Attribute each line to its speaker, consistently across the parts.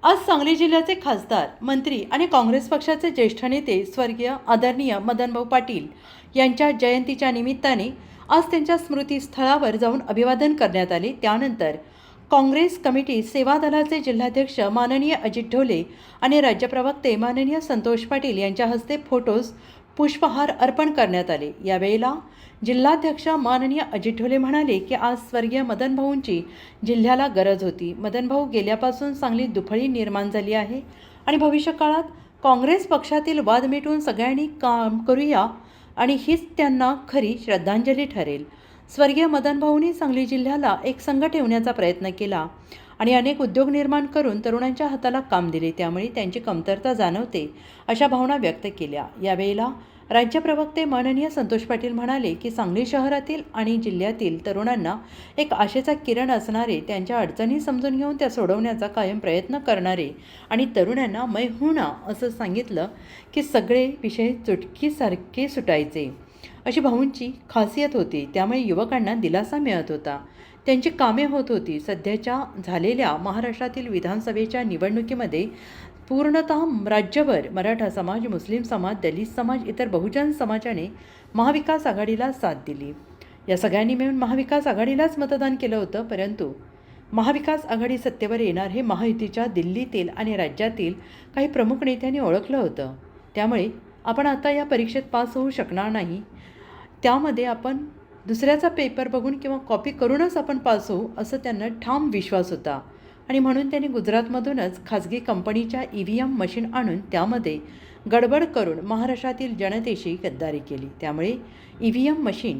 Speaker 1: आज सांगली जिल्ह्याचे खासदार, मंत्री आणि काँग्रेस पक्षाचे ज्येष्ठ नेते स्वर्गीय आदरणीय मदनभाऊ पाटील यांच्या जयंतीच्या निमित्ताने आज त्यांच्या स्मृतीस्थळावर जाऊन अभिवादन करण्यात आले। त्यानंतर काँग्रेस कमिटी सेवा दलाचे जिल्हाध्यक्ष माननीय अजित ढोले आणि राज्य प्रवक्ते माननीय संतोष पाटील यांच्या हस्ते फोटोस पुष्पहार अर्पण करण्यात आले। यावेळेला जिल्हाध्यक्ष माननीय अजित ढोले म्हणाले की आज स्वर्गीय मदनभाऊंची जिल्ह्याला गरज होती। मदनभाऊ गेल्यापासून सांगलीत दुफळी निर्माण झाली आहे आणि भविष्यकाळात काँग्रेस पक्षातील वाद मिटवून सगळ्यांनी काम करूया आणि हीच त्यांना खरी श्रद्धांजली ठरेल। स्वर्गीय मदनभाऊंनी सांगली जिल्ह्याला एक संघ ठेवण्याचा प्रयत्न केला आणि अनेक उद्योग निर्माण करून तरुणांच्या हाताला काम दिले, त्यामुळे त्यांची कमतरता जाणवते अशा भावना व्यक्त केल्या। यावेळेला राज्य प्रवक्ते माननीय संतोष पाटील म्हणाले की सांगली शहरातील आणि जिल्ह्यातील तरुणांना एक आशेचा किरण असणारे, त्यांच्या अडचणी समजून घेऊन त्या सोडवण्याचा कायम प्रयत्न करणारे आणि तरुणांना मै हूं ना असं सांगितलं की सगळे विषय चुटकीसारखे सुटायचे अशी भाऊंची खासियत होती। त्यामुळे युवकांना दिलासा मिळत होता, त्यांची कामे होत होती। सध्याच्या झालेल्या महाराष्ट्रातील विधानसभेच्या निवडणुकीमध्ये पूर्णतः राज्यभर मराठा समाज, मुस्लिम समाज, दलित समाज, इतर बहुजन समाजाने महाविकास आघाडीला साथ दिली। या सगळ्यांनी मिळून महाविकास आघाडीलाच मतदान केलं होतं, परंतु महाविकास आघाडी सत्तेवर येणार हे महायुतीच्या दिल्लीतील आणि राज्यातील काही प्रमुख नेत्यांनी ओळखलं होतं। त्यामुळे आपण आता या परीक्षेत पास होऊ शकणार नाही, त्यामध्ये आपण दुसऱ्याचा पेपर बघून किंवा कॉपी करूनच आपण पास होऊ असं त्यांना ठाम विश्वास होता आणि म्हणून त्यांनी गुजरातमधूनच खाजगी कंपनीच्या EVM मशीन आणून त्यामध्ये गडबड करून महाराष्ट्रातील जनतेशी गद्दारी केली। त्यामुळे EVM मशीन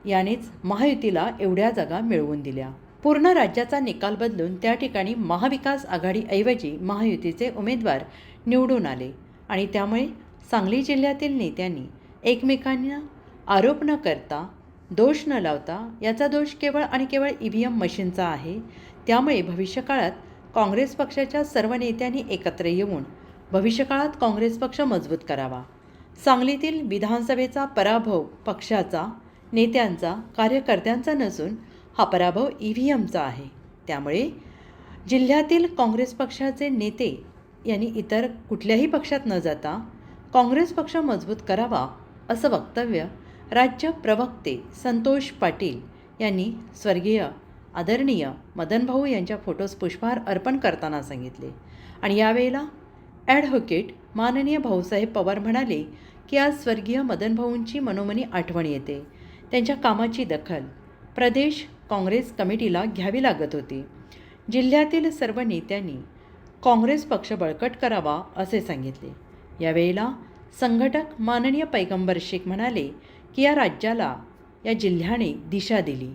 Speaker 1: यानेच महायुतीला एवढ्या जागा मिळवून दिल्या। पूर्ण राज्याचा निकाल बदलून त्या ठिकाणी महाविकास आघाडीऐवजी महायुतीचे उमेदवार निवडून आले आणि त्यामुळे सांगली जिल्ह्यातील नेत्यांनी एकमेकांना आरोप न करता, दोष न लावता, याचा दोष केवळ आणि केवळ EVM मशीनचा आहे। त्यामुळे भविष्यकाळात काँग्रेस पक्षाच्या सर्व नेत्यांनी एकत्र येऊन भविष्यकाळात काँग्रेस पक्ष मजबूत करावा। सांगलीतील विधानसभेचा पराभव पक्षाचा, नेत्यांचा, कार्यकर्त्यांचा नसून हा पराभव EVMचा आहे। त्यामुळे जिल्ह्यातील काँग्रेस पक्षाचे नेते यांनी इतर कुठल्याही पक्षात न जाता काँग्रेस पक्ष मजबूत करावा असं वक्तव्य राज्य प्रवक्ते संतोष पाटील यांनी स्वर्गीय आदरणीय मदनभाऊ यांच्या फोटोस पुष्पहार अर्पण करताना सांगितले। आणि यावेळेला ॲडव्होकेट माननीय भाऊसाहेब पवार म्हणाले की आज स्वर्गीय मदनभाऊंची मनोमनी आठवण येते। त्यांच्या कामाची दखल प्रदेश काँग्रेस कमिटीला घ्यावी लागत होती। जिल्ह्यातील सर्व नेत्यांनी काँग्रेस पक्ष बळकट करावा असे सांगितले। यावेळेला संघटक माननीय पैगंबर शेख म्हणाले की या राज्याला, या जिल्ह्याने दिशा दिली,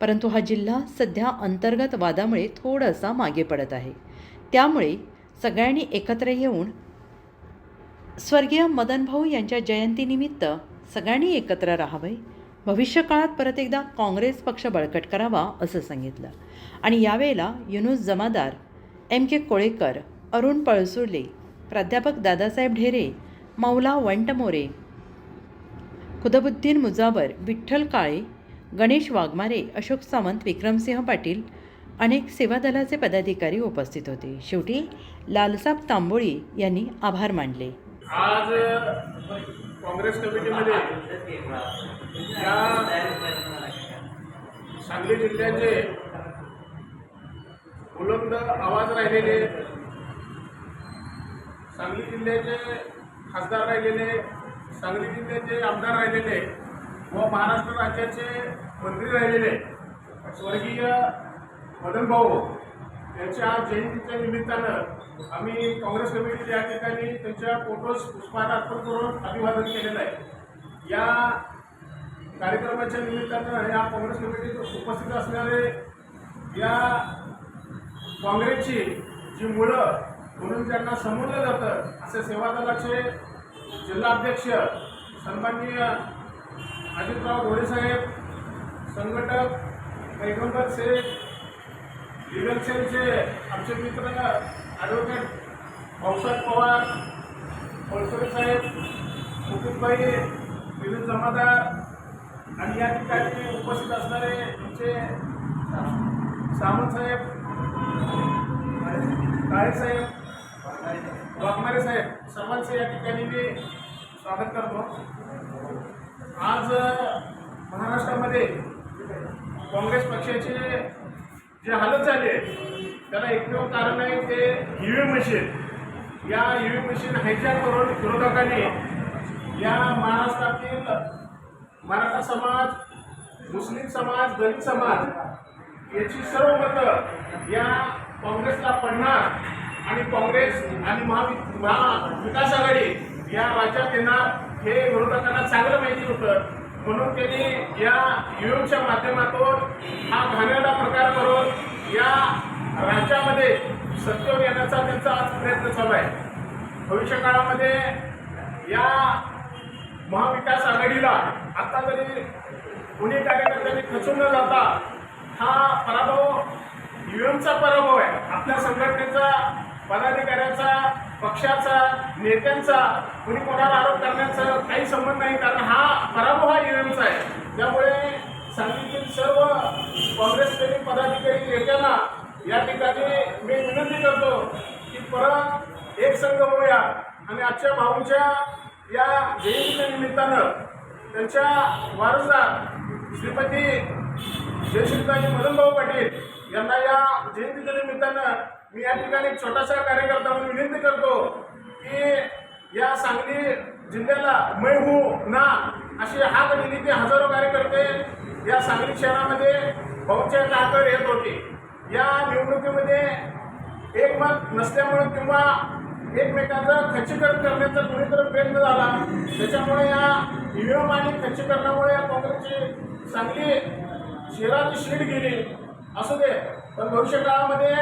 Speaker 1: परंतु हा जिल्हा सध्या अंतर्गत वादामुळे थोडासा मागे पडत आहे। त्यामुळे सगळ्यांनी एकत्र येऊन स्वर्गीय मदनभाऊ यांच्या जयंतीनिमित्त सगळ्यांनी एकत्र राहावे, भविष्यकाळात परत एकदा काँग्रेस पक्ष बळकट करावा असं सांगितलं। आणि यावेळेला युनुस जमादार, MK कोळेकर, अरुण पळसुर्ले, प्राध्यापक दादासाहेब ढेरे, मौला वंटमोरे, कुतुबुद्दीन मुजावर, विठ्ठल काळे, गणेश वाघमारे, अशोक सावंत, विक्रमसिंह पाटील, अनेक सेवा दलाचे पदाधिकारी उपस्थित होते। शेवटी लालसाब तांबोळी यांनी आभार मानले।
Speaker 2: आज काँग्रेस कमिटीमध्ये या सांगली जिल्ह्याचे बुलंद आवाज राहिलेले, सांगली जिल्ह्याचे खासदार राहिलेले, सांगली जिल्ह्याचे आमदार राहिलेले व महाराष्ट्र राज्याचे मंत्री राहिलेले स्वर्गीय मदनभाऊ यांच्या आज जयंतीच्या निमित्तानं आम्ही काँग्रेस कमिटी या ठिकाणी त्यांच्या फोटोस पुष्पहार अर्पण करून अभिवादन केलेलं आहे। या कार्यक्रमाच्या निमित्तानं या काँग्रेस कमिटीत उपस्थित असणारे या काँग्रेसची जी मुळं म्हणून त्यांना समजलं जातं असे सेवा दलाचे जिल्हाध्यक्ष सन्माननीय अजितराव ढोले साहेब, संघटक पैगंबर शेख, लिगल सेलचे आमचे मित्र ॲडव्होकेट भाऊसाहेब पवार, पळसोरे साहेब, मुकुटभाई, युनुस जमादार आणि या ठिकाणी उपस्थित असणारे आमचे सावंत साहेब, काळेसाहेब, वाघमारे साहेब सर्वांचं या ठिकाणी मी स्वागत करतो. आज महाराष्ट्रामध्ये काँग्रेस पक्षाची जे हालत झाली आहे त्याला एकमेव कारण आहे ते ईव्हीएम मशीन. या ईव्हीएम मशीन हायजॅक करून विरोधकांनी या महाराष्ट्रातील मराठा समाज, मुस्लिम समाज, दलित समाज याची सर्व मतं या काँग्रेसला पडणार आणि काँग्रेस आणि महाविकास आघाडी या राज्यात येणार हे विरोधकांना चांगलं माहिती होतं. म्हणून त्यांनी या ईव्हीएमच्या माध्यमातून हा घाणेरडा प्रकार करून या राज्यामध्ये सत्तेवर येण्याचा त्यांचा आज प्रयत्न चालू आहे. भविष्य काळामध्ये या महाविकास आघाडीला आता तरी कुणी कार्यकर्त्यांनी खचून न जाता हा पराभव ईव्हीएमचा पराभव आहे. आपल्या संघटनेचा, पदाधिकाऱ्याचा, पक्षाचा, नेत्यांचा कुणी कोणाला आरोप करण्याचा काही संबंध नाही, कारण हा पराभव हा ईव्हीएमचा आहे. त्यामुळे सांगलीतील सर्व काँग्रेसप्रेमी पदाधिकारी नेत्यांना या ठिकाणी मी विनंती करतो की परत एक संघ होऊया आणि आजच्या भाऊंच्या या जयंतीच्या निमित्तानं त्यांच्या वारसदार श्रीपती जयश्रीताजी मदनभाऊ पाटील यांना या जयंतीच्या निमित्तानं मी या ठिकाणी एक छोटासा कार्यकर्ता म्हणून विनंती करतो की या सांगली जिल्ह्याला मैं हूं ना अशी हाक दिली की हजारो कार्यकर्ते या सांगली शहरामध्ये भाऊच्या टाकावर येत होते. या निवडणुकीमध्ये एकमत नसल्यामुळे किंवा एकमेकांचं खच्चीकरण करण्याचा कुणीतरी प्रयत्न झाला, त्याच्यामुळे या ईव्हीएम आणि खच्चीकरणामुळे या काँग्रेसची सांगली शहराची शीट गेली. असू दे, पण भविष्य काळामध्ये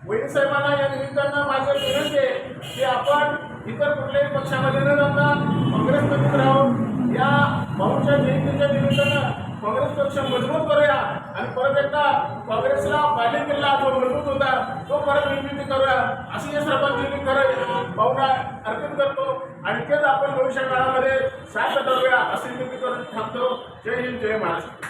Speaker 2: वैद्य साहेबांना या निमित्तानं माझं विनंती आहे की आपण इतर कुठल्याही पक्षामध्ये न जाता काँग्रेसमध्येच राहून या भाऊच्या जयंतीच्या निमित्तानं काँग्रेस पक्ष मजबूत करूया आणि परत एकदा काँग्रेसला बालेकिल्ला जो मजबूत होता तो परत निर्मिती करूया अशी या सर्वांची मी खरं भावना अर्पित करतो आणि तेच आपण भविष्य काळामध्ये साथ ठरवूया अशी विनंती करून थांबतो. जय हिंद, जय महाराष्ट्र.